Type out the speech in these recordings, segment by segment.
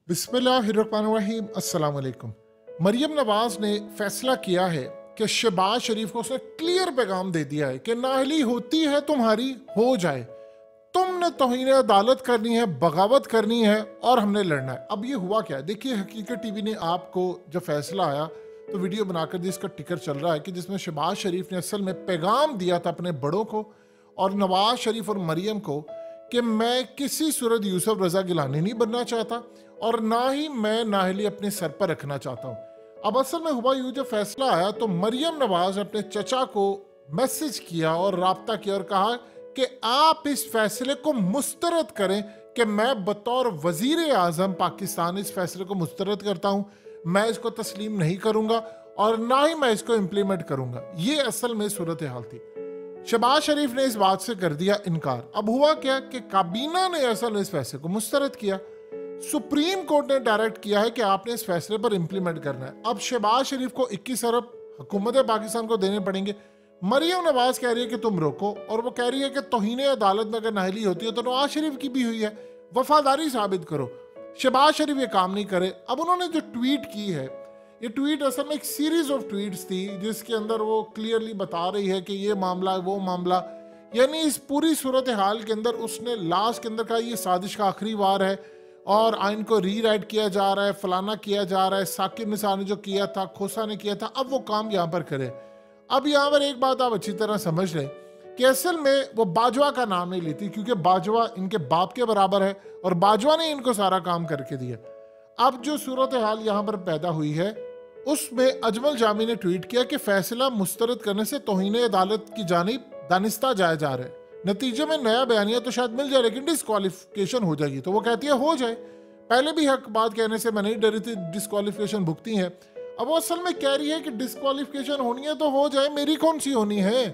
बिस्मिल्लाहिर्रहमानिर्रहीम अस्सलाम वालेकुम। मरियम नवाज ने फैसला किया है कि शहबाज शरीफ को उसने क्लियर पैगाम दे दिया है कि नाअहली होती है तुम्हारी हो जाए, तुमने तौहीन अदालत करनी है, बगावत करनी है और हमने लड़ना है। अब ये हुआ क्या है, देखिए हकीकत टीवी ने आपको जब फैसला आया तो वीडियो बनाकर जिसका टिकर चल रहा है कि जिसमें शहबाज शरीफ ने असल में पैगाम दिया था अपने बड़ों को और नवाज शरीफ और मरियम को कि मैं किसी सूरत यूसुफ रजा गिलानी नहीं बनना चाहता और ना ही मैं नाअहली अपने सर पर रखना चाहता हूँ। अब असल में हुआ यूँ, जब फैसला आया तो मरियम नवाज ने अपने चचा को मैसेज किया और राब्ता किया और कहा कि आप इस फैसले को मुस्तरद करें कि मैं बतौर वजीर आजम पाकिस्तान इस फैसले को मुस्तरद करता हूँ, मैं इसको तस्लीम नहीं करूँगा और ना ही मैं इसको इम्प्लीमेंट करूँगा। ये असल में सूरत हाल थी। शहबाज शरीफ ने इस बात से कर दिया इनकार। अब हुआ क्या कि काबीना ने असल इस फैसले को मुस्तरद किया। सुप्रीम कोर्ट ने डायरेक्ट किया है कि आपने इस फैसले पर इंप्लीमेंट करना है। अब शहबाज शरीफ को 21 अरब हुकूमत पाकिस्तान को देने पड़ेंगे। मरियम नवाज कह रही है कि तुम रोको और वो कह रही है कि तौहीन अदालत में अगर नाअहली होती है तो नवाज शरीफ की भी हुई है, वफादारी साबित करो। शहबाज शरीफ ये काम नहीं करे। अब उन्होंने जो ट्वीट की है, ये ट्वीट असल में एक सीरीज ऑफ ट्वीट्स थी जिसके अंदर वो क्लियरली बता रही है कि ये मामला वो मामला, यानी इस पूरी सूरत हाल के अंदर उसने लास्ट के अंदर कहा ये साजिश का आखिरी वार है और आइन को रीराइट किया जा रहा है, फलाना किया जा रहा है, साकिब निसार ने जो किया था, खोसा ने किया था, अब वो काम यहाँ पर करे। अब यहाँ पर एक बात आप अच्छी तरह समझ लें कि असल में वो बाजवा का नाम नहीं लेती क्योंकि बाजवा इनके बाप के बराबर है और बाजवा ने इनको सारा काम करके दिया। अब जो सूरत हाल यहाँ पर पैदा हुई है उसमें अजमल जामी ने ट्वीट किया कि फैसला मुस्तरद करने से तौहीन अदालत की जानिब दानिस्ता जाया जा रहा है, नतीजे में नया बयानिया तो शायद मिल जाए लेकिन डिस्क्वालिफिकेशन हो जाएगी। तो वो कहती है हो जाए, पहले भी हक बात कहने से मैं नहीं डरी थी, डिस्क्वालिफिकेशन भुगती है। अब वो असल में कह रही है कि डिस्क्वालिफिकेशन होनी है तो हो जाए, मेरी कौन सी होनी है,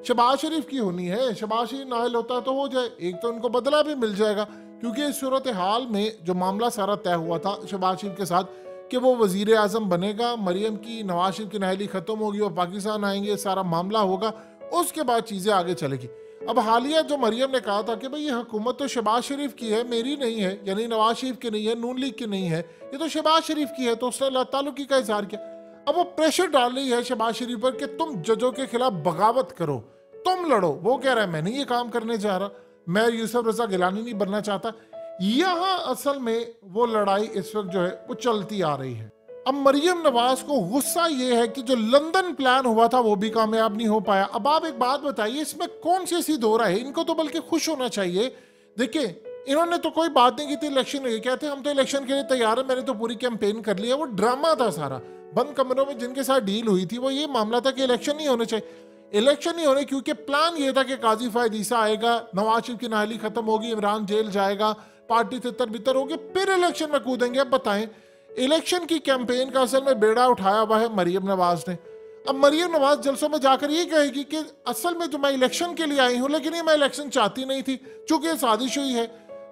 शहबाज शरीफ की होनी है। शहबाज शरीफ नाअहल होता है तो हो जाए, एक तो उनको बदला भी मिल जाएगा क्योंकि इस सूरत हाल में जो मामला सारा तय हुआ था शहबाज शरीफ के साथ कि वो वजीर आजम बनेगा, मरियम की नवाज शरीफ की नाअहली खत्म होगी, वो पाकिस्तान आएंगे, सारा मामला होगा, उसके बाद चीज़ें आगे चलेगी। अब हालिया जो मरियम ने कहा था कि भाई ये हुकूमत तो शहबाज शरीफ की है, मेरी नहीं है, यानी नवाज शरीफ की नहीं है, नून लीग की नहीं है, ये तो शहबाज शरीफ की है, तो उसने ताल्लुकी का इजहार किया। अब वो प्रेशर डाल रही है शहबाज शरीफ पर कि तुम जजों के खिलाफ बगावत करो, तुम लड़ो। वो कह रहा है मैं नहीं ये काम करने जा रहा, मैं यूसुफ रजा गिलानी नहीं बनना चाहता। यहाँ असल में वो लड़ाई इस वक्त जो है वो चलती आ रही है। अब मरियम नवाज को गुस्सा ये है कि जो लंदन प्लान हुआ था वो भी कामयाब नहीं हो पाया। अब आप एक बात बताइए, इसमें कौन सी ऐसी दो है, इनको तो बल्कि खुश होना चाहिए। देखिए इन्होंने तो कोई बात नहीं की थी, इलेक्शन नहीं कहते हम तो इलेक्शन के लिए तैयार है, मैंने तो पूरी कैंपेन कर लिया। वो ड्रामा था सारा, बंद कमरों में जिनके साथ डील हुई थी वो ये मामला था कि इलेक्शन नहीं होने चाहिए। इलेक्शन नहीं होने क्योंकि प्लान ये था कि काजी फायद ईसा आएगा, नवाज शरीफ की नाअहली खत्म होगी, इमरान जेल जाएगा, पार्टी तितर बितर होगी, फिर इलेक्शन में कूदेंगे। अब बताएं, इलेक्शन की कैंपेन का असल में बेड़ा उठाया हुआ है मरियम नवाज ने। अब मरियम नवाज जलसों में जाकर ये कहेगी कि असल में जो मैं इलेक्शन के लिए आई हूं लेकिन ये मैं इलेक्शन चाहती नहीं थी, चूंकि ये साजिश हुई है।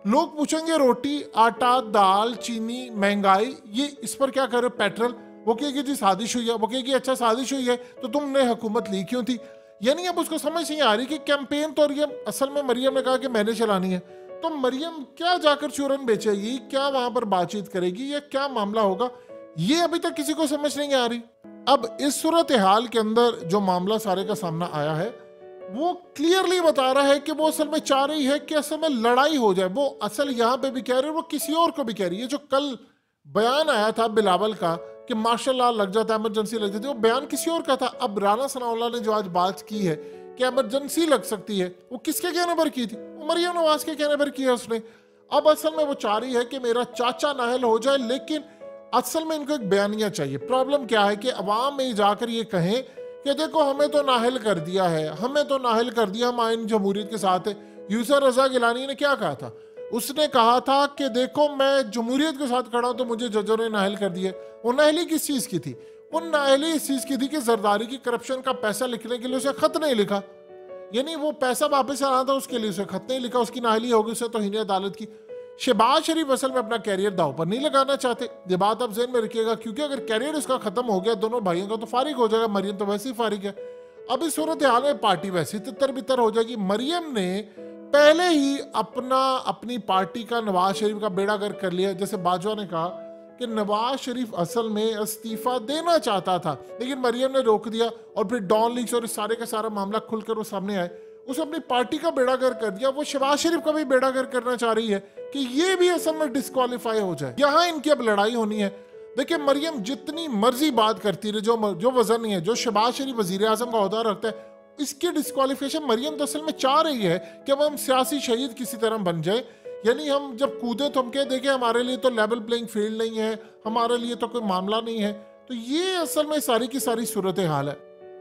लोग पूछेंगे रोटी आटा दाल चीनी महंगाई ये इस पर क्या कर रहे हो, पेट्रोल, वो कहेगी जी साजिश हुई है, वो कहेगी अच्छा साजिश हुई है तो तुमने हुकूमत ली क्यों थी। यानी अब उसको समझ नहीं आ रही कि कैंपेन तो ये असल में मरियम ने कहा कि मैंने चलानी है, तो मरियम क्या जाकर चूरन बेचेगी, क्या वहां पर बातचीत करेगी, या क्या मामला होगा, ये अभी तक किसी को समझ नहीं आ रही। अब इस सूरत हाल के अंदर जो मामला सारे का सामना आया है वो क्लियरली बता रहा है कि वो असल में चाह रही है कि असल में लड़ाई हो जाए। वो असल यहाँ पे भी कह रही है, वो किसी और को भी कह रही है। जो कल बयान आया था बिलावल का कि मार्शल लॉ लग जाता है, इमरजेंसी लग जाती है, वो बयान किसी और का था। अब राना सनाउल्लाह ने जो आज बात की है कि इमरजेंसी लग सकती है, वो किसके कहने पर की थी, वो मरियम नवाज के कहने पर की है उसने। अब असल में वो चाह रही है कि मेरा चाचा नाअहल हो जाए, लेकिन असल में इनको एक बयानिया चाहिए। प्रॉब्लम क्या है कि अवाम में जाकर ये कहें कि देखो हमें तो नाअहल कर दिया है, हमें तो नाअहल कर दिया, हम आइन जमहूरियत के साथ है। यूसुफ रजा गिलानी ने क्या कहा था, उसने कहा था कि देखो मैं जमहूरियत के साथ खड़ा हूं तो मुझे जजों ने नाअहल कर दिया। वो नाअहली किस चीज की थी, वो नाअहली इस चीज की थी कि जरदारी की करप्शन का पैसा लिखने के लिए उसे खत नहीं लिखा, यानी वो पैसा वापस आना था उसके लिए उसे खत नहीं लिखा, उसकी नाअहली होगी, उसे तौहीन अदालत की। शहबाज शरीफ असल में अपना कैरियर दाव पर नहीं लगाना चाहते, ये बात आप ज़हन में रखिएगा, क्योंकि अगर कैरियर उसका खत्म हो गया दोनों भाइयों का तो फारिग हो जाएगा, मरियम तो वैसे ही फारिग है। अब इस सूरत हाल में पार्टी वैसे तितर बितर हो जाएगी। मरियम ने पहले ही अपनी पार्टी का नवाज शरीफ का बेड़ा गर्क कर लिया। जैसे बाजवा ने कहा कि नवाज शरीफ असल में इस्तीफा देना चाहता था, लेकिन मरियम ने रोक दिया, और फिर डॉन लीक्स और इस सारे का सारा मामला खुलकर वो सामने आए। उसने अपनी पार्टी का बेड़ा गर्क कर दिया। वो शहबाज शरीफ का भी बेड़ा गर्क करना चाह रही है कि ये भी असल में डिस्क्वालीफाई हो जाए। यहाँ इनकी अब लड़ाई होनी है। देखिए, मरियम जितनी मर्जी बात करती रहे, जो वजन नहीं है, जो शहबाज शरीफ वजीर आजम का ओहदा रखता है, इसकी डिस्क्वालिफिकेशन मरियम तो असल में चाह रही है कि अब हम सियासी शहीद किसी तरह बन जाए। यानी हम जब कूदे तो हम कह दें कि हमारे लिए तो लेवल प्लेइंग फील्ड नहीं है, हमारे लिए तो कोई मामला नहीं है। तो ये असल में सारी की सारी सूरत हाल है।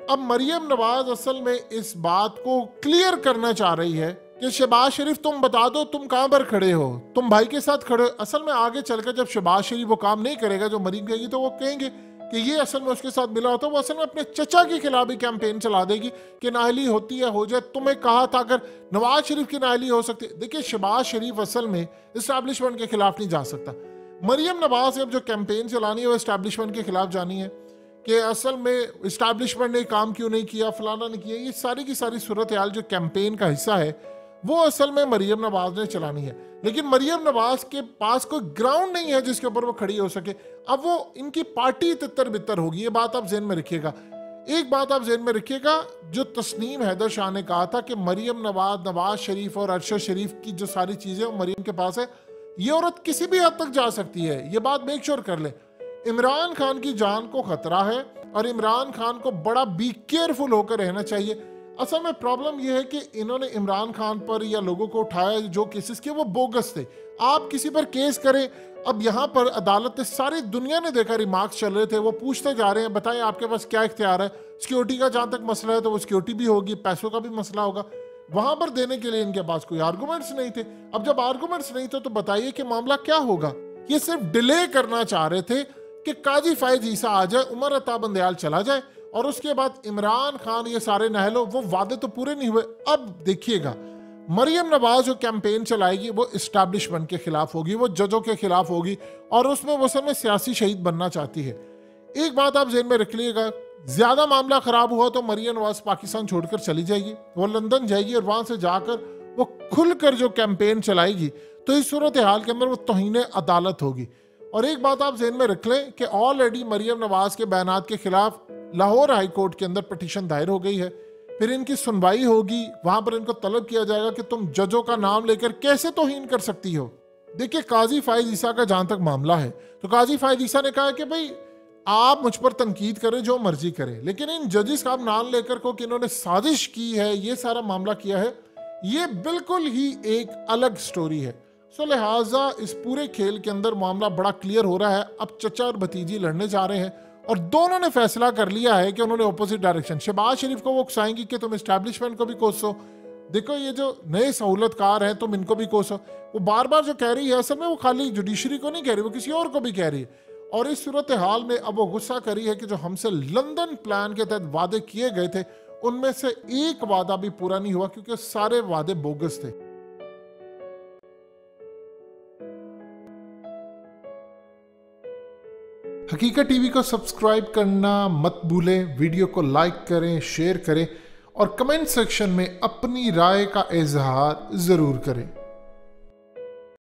अब मरियम नवाज असल में इस बात को क्लियर करना चाह रही है कि शहबाज शरीफ तुम बता दो तुम कहां पर खड़े हो, तुम भाई के साथ खड़े हो। असल में आगे चलकर जब शहबाज शरीफ वो काम नहीं करेगा जो मरियम कहेगी, तो वो कहेंगे कि ये असल में उसके साथ मिला होता है। वो असल में अपने चचा के खिलाफ ही कैंपेन चला देगी कि नाअहली होती है हो जाए। तुम्हें कहा था अगर नवाज शरीफ की नाअहली हो सकती। देखिए, शहबाज शरीफ असल में इस्टेब्लिशमेंट के खिलाफ नहीं जा सकता। मरियम नवाज ने अब जो कैंपेन चलानी है वो इस्टेब्लिशमेंट के खिलाफ जानी है कि असल में इस्टेब्लिशमेंट ने काम क्यों नहीं किया, फलाना नहीं किया। ये सारी की सारी सूरत हाल जो कैंपेन का हिस्सा है वो असल में मरियम नवाज ने चलानी है। लेकिन मरियम नवाज के पास कोई ग्राउंड नहीं है जिसके ऊपर वो खड़ी हो सके। अब वो इनकी पार्टी तितर बितर होगी, ये बात आप ज़हन में रखिएगा। एक बात आप ज़हन में रखिएगा, जो तस्नीम हैदर शाह ने कहा था कि मरियम नवाज, नवाज शरीफ और अरशद शरीफ की जो सारी चीज़ें वो मरियम के पास है, ये औरत किसी भी हद तक जा सकती है। ये बात मेक श्योर कर ले। इमरान खान की जान को खतरा है और इमरान खान को बड़ा बी केयरफुल होकर रहना चाहिए। असल में प्रॉब्लम यह है कि इन्होंने इमरान खान पर या लोगों को उठाया जो केसेस किए वो बोगस थे। आप किसी पर केस करें, अब यहाँ पर अदालत ने, सारी दुनिया ने देखा, रिमार्क्स चल रहे थे, वो पूछते जा रहे हैं बताएं आपके पास क्या इख्तियार है। सिक्योरिटी का जहाँ तक मसला है तो वो सिक्योरिटी भी होगी, पैसों का भी मसला होगा। वहां पर देने के लिए इनके पास कोई आर्गूमेंट्स नहीं थे। अब जब आर्गूमेंट्स नहीं थे तो बताइए कि मामला क्या होगा। ये सिर्फ डिले करना चाह रहे थे कि काजी फायज ईसा आ जाए, उमर अता बंदयाल चला जाए और उसके बाद इमरान खान ये सारे नहलो। वो वादे तो पूरे नहीं हुए। अब देखिएगा, मरियम नवाज जो कैंपेन चलाएगी वो इस्टेब्लिशमेंट के खिलाफ होगी, वो जजों के खिलाफ होगी और उसमें वो समय सियासी शहीद बनना चाहती है। एक बात आप ज़हन में रख लीजिएगा, ज्यादा मामला खराब हुआ तो मरियम नवाज पाकिस्तान छोड़कर चली जाएगी, वो लंदन जाएगी और वहां से जाकर वो खुलकर जो कैंपेन चलाएगी। तो इस सूरत हाल के अंदर वो तौहीन अदालत होगी। और एक बात आप ज़हन में रख लें कि ऑलरेडी मरियम नवाज के बयानात के खिलाफ लाहौर हाई कोर्ट के अंदर पिटीशन दायर हो गई है। फिर इनकी सुनवाई होगी, वहां पर इनको तलब किया जाएगा कि तुम जजों का नाम लेकर कैसे तौहीन कर सकती हो। देखिए, काजी फायज ईसा का जहां तक मामला है तो काजी फायज ईसा ने कहा कि भाई आप मुझ पर तनकीद करें, जो मर्जी करें, लेकिन इन जजेस का आप नाम लेकर को कि इन्होंने साजिश की है, ये सारा मामला किया है, ये बिल्कुल ही एक अलग स्टोरी है। सो लिहाजा इस पूरे खेल के अंदर मामला बड़ा क्लियर हो रहा है। अब चचा और भतीजी लड़ने जा रहे हैं और दोनों ने फैसला कर लिया है कि उन्होंने अपोजिट डायरेक्शन। शहबाज शरीफ को वो उकसाएंगी कि तुम एस्टैब्लिशमेंट को भी कोसो, देखो ये जो नए सहूलतकार हैं तुम इनको भी कोसो। वो बार बार जो कह रही है असल में वो खाली जुडिशरी को नहीं कह रही, वो किसी और को भी कह रही है। और इस सूरत हाल में अब वो गुस्सा करी है कि जो हमसे लंदन प्लान के तहत वादे किए गए थे उनमें से एक वादा भी पूरा नहीं हुआ, क्योंकि सारे वादे बोगस थे। हकीकत टीवी को सब्सक्राइब करना मत भूलें, वीडियो को लाइक करें, शेयर करें और कमेंट सेक्शन में अपनी राय का इजहार जरूर करें।